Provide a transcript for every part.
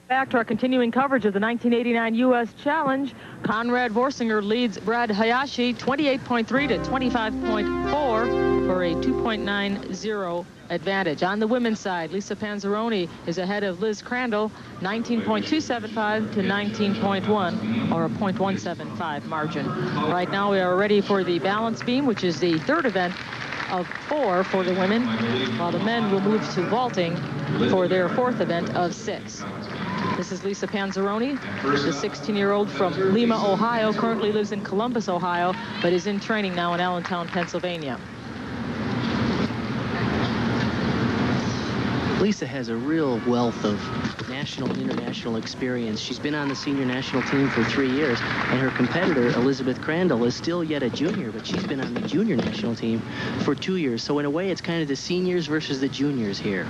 Back to our continuing coverage of the 1989 U.S. Challenge. Conrad Voorsanger leads Brad Hayashi 28.3 to 25.4 for a 2.90 advantage. On the women's side, Lisa Panzironi is ahead of Liz Crandall, 19.275 to 19.1, or a 0.175 margin. Right now we are ready for the balance beam, which is the third event of 4 for the women, while the men will move to vaulting for their fourth event of 6. This is Lisa Panzironi, the 16-year-old from Lima, Ohio, currently lives in Columbus, Ohio, but is in training now in Allentown, Pennsylvania. Lisa has a real wealth of national and international experience. She's been on the senior national team for 3 years, and her competitor, Elisabeth Crandall, is still yet a junior, but she's been on the junior national team for 2 years. So in a way, it's kind of the seniors versus the juniors here.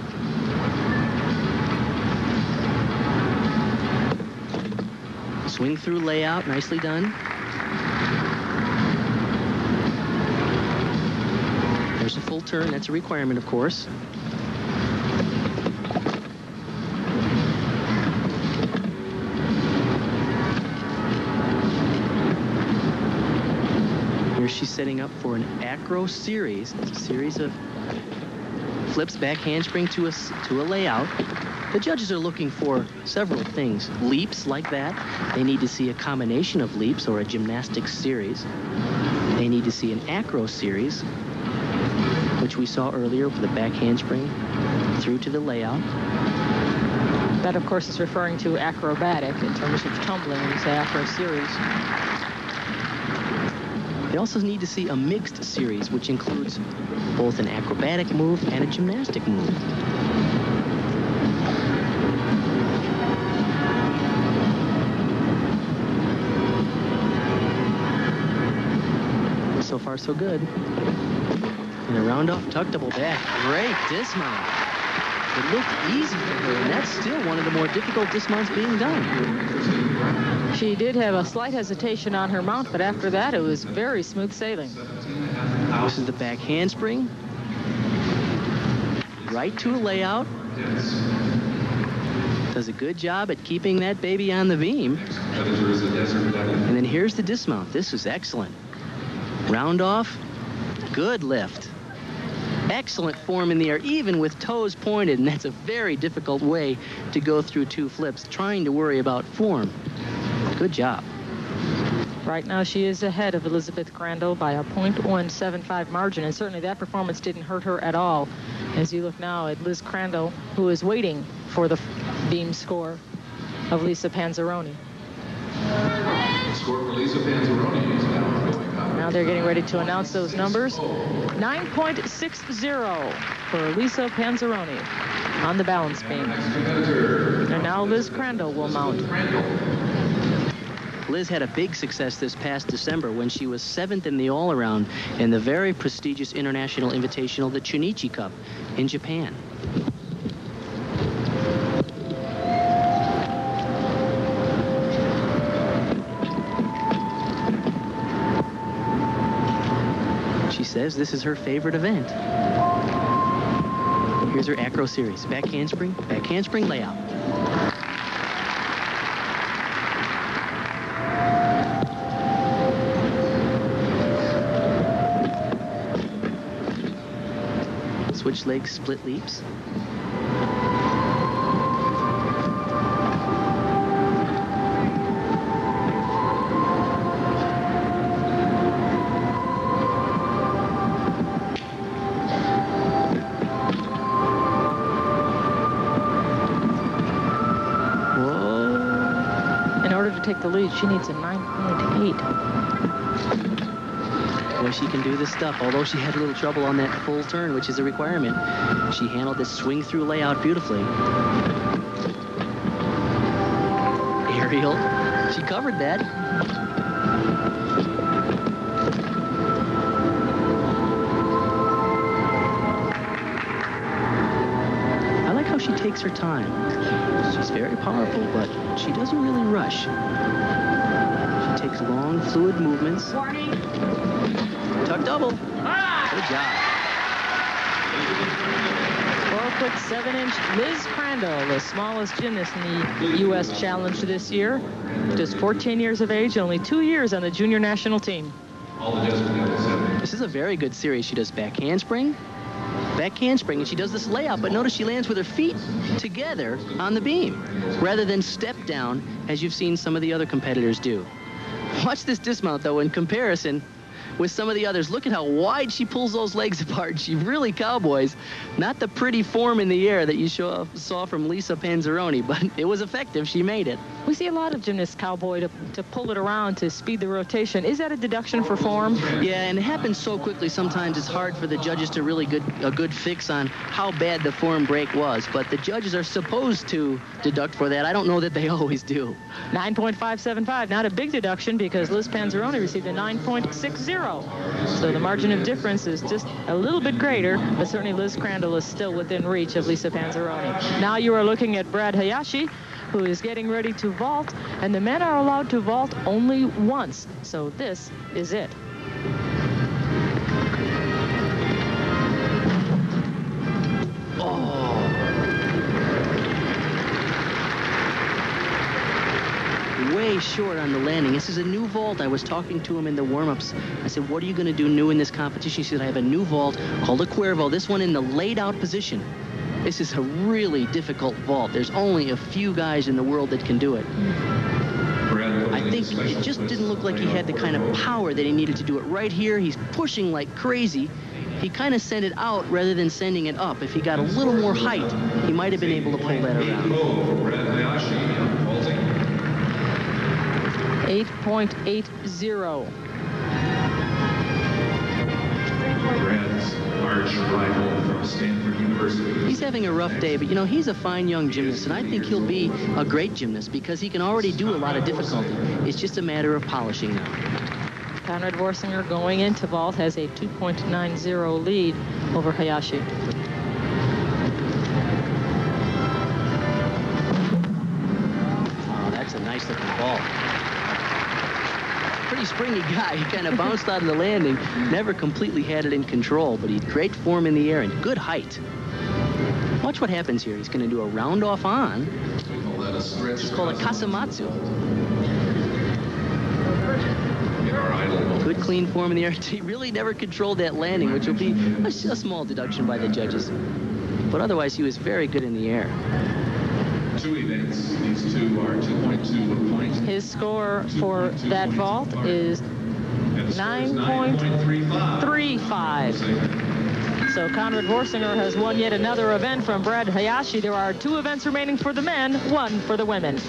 Swing through layout, nicely done. There's a full turn, that's a requirement, of course. Here she's setting up for an acro series. It's a series of flips, back handspring to a layout. The judges are looking for several things. Leaps like that. They need to see a combination of leaps or a gymnastics series. They need to see an acro series, which we saw earlier with the back handspring through to the layout. That, of course, is referring to acrobatic in terms of tumbling when you say acro series. They also need to see a mixed series, which includes both an acrobatic move and a gymnastic move. So far, so good. And a round-off tuck double back. Great dismount. It looked easy for her, and that's still one of the more difficult dismounts being done. She did have a slight hesitation on her mount, but after that, it was very smooth sailing. This is the back handspring. Right to a layout. Does a good job at keeping that baby on the beam. And then here's the dismount. This is excellent. Round off, good lift. Excellent form in the air, even with toes pointed, and that's a very difficult way to go through 2 flips, trying to worry about form. Good job. Right now she is ahead of Elisabeth Crandall by a 0.175 margin, and certainly that performance didn't hurt her at all. As you look now at Liz Crandall, who is waiting for the beam score of Lisa Panzironi. The score for Lisa Panzironi is now going up. Now they're getting ready to announce those numbers. 9.60 for Lisa Panzironi on the balance beam. And now Liz Crandall will mount. Liz had a big success this past December when she was 7th in the all-around in the very prestigious international invitational, the Chunichi Cup in Japan. She says this is her favorite event. Here's her acro series. Back handspring layout. Switch legs, split leaps. Take the lead, she needs a 9.8. Boy, she can do this stuff, although she had a little trouble on that full turn, which is a requirement. She handled this swing through layout beautifully. Aerial, she covered that. I like how she takes her time. She's very powerful, but she doesn't really rush. She takes long, fluid movements. Tuck double. Good job. 5'7" Liz Crandall, the smallest gymnast in the U.S. Challenge this year. Just 14 years of age, only 2 years on the junior national team. This is a very good series. She does back handspring, and she does this layout, but notice she lands with her feet together on the beam rather than step down as you've seen some of the other competitors do. Watch this dismount, though, in comparison with some of the others. Look at how wide she pulls those legs apart. She really cowboys. Not the pretty form in the air that you saw from Lisa Panzironi, but it was effective. She made it. We see a lot of gymnasts cowboy to pull it around to speed the rotation. Is that a deduction for form? Yeah, and it happens so quickly. Sometimes it's hard for the judges to really get a good fix on how bad the form break was. But the judges are supposed to deduct for that. I don't know that they always do. 9.575, not a big deduction because Liz Panzironi received a 9.60. So the margin of difference is just a little bit greater, but certainly Liz Crandall is still within reach of Lisa Panzironi. Now you are looking at Brad Hayashi, who is getting ready to vault, and the men are allowed to vault only once. So this is it. Way short on the landing. This is a new vault. I was talking to him in the warm-ups. I said, what are you going to do new in this competition? He said, I have a new vault called a Cuervo. This one in the laid-out position. This is a really difficult vault. There's only a few guys in the world that can do it. I think it just didn't look like he had the kind of power that he needed to do it. Right here, he's pushing like crazy. He kind of sent it out rather than sending it up. If he got a little more height, he might have been able to pull that around. 8.80. Brad's arch rival from Stanford University. He's having a rough day, but you know, he's a fine young gymnast, and I think he'll be a great gymnast because he can already do a lot of difficulty. It's just a matter of polishing now. Conrad Voorsanger going into vault has a 2.90 lead over Hayashi. Oh, that's a nice looking ball. Pretty springy guy. He kind of bounced out of the landing, never completely had it in control, but he had great form in the air and good height. Watch what happens here. He's going to do a round off on. It's called a kasamatsu. Good clean form in the air. He really never controlled that landing, which will be a small deduction by the judges. But otherwise, he was very good in the air. 2 events. These two are 2.2 points. His score for that vault is 9.35. So Conrad Voorsanger has won yet another event from Brad Hayashi. There are 2 events remaining for the men, 1 for the women.